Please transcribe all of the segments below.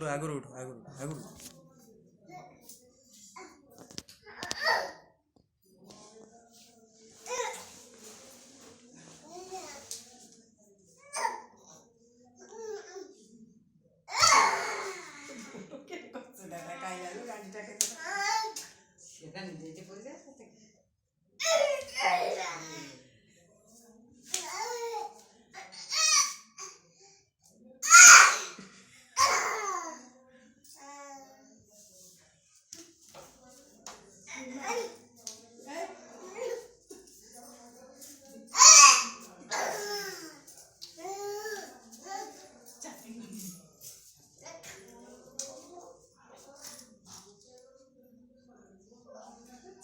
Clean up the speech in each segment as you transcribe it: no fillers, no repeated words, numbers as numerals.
आगुरु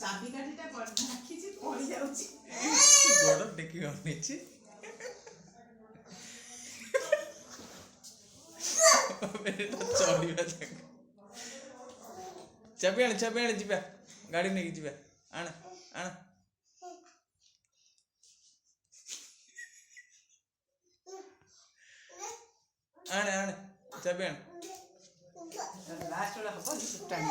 चाबी काठीटा राखी पड़ी जाऊँ गोड़ टेकी अनिची चढ़ा चाबी आने जा गाड़ी नहीं जा आण आण आण आण चाबी आण लास्ट वाला हम टाइम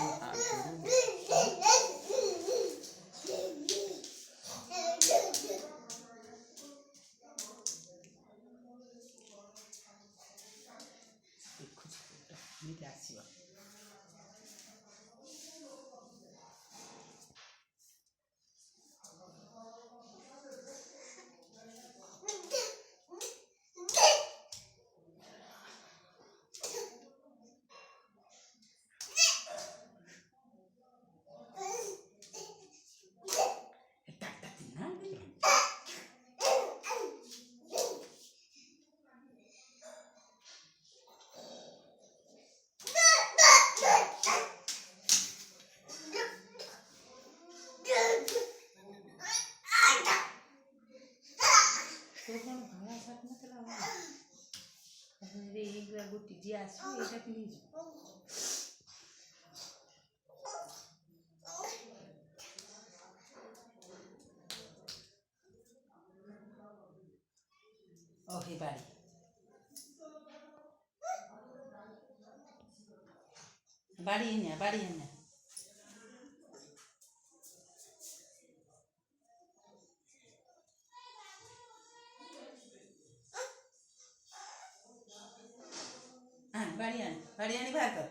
गोटी जी आसो एटा प्लीज ओके बाड़ी है बाड़ी आनी बाहर कर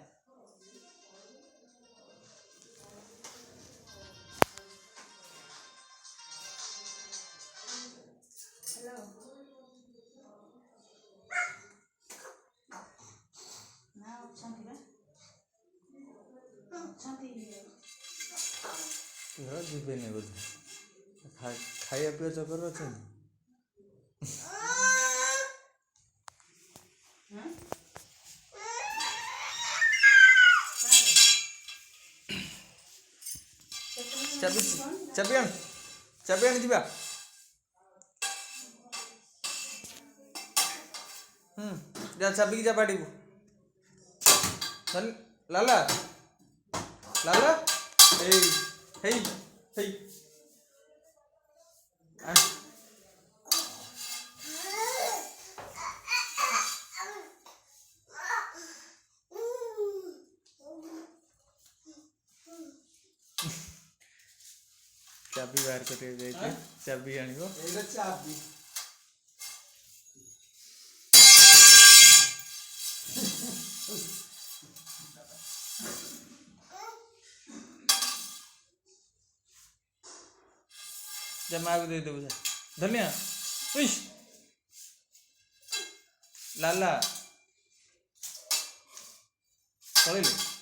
हेलो ना जीवे बोध खाया पीवा चक्कर अच्छा चाबी आनी जा जा चाबी जा बाड़ी लाला लाला हे हे हे चाबी बाहर कर चाबी आनी चाबी जमा दे दे धनिया लाला पड़े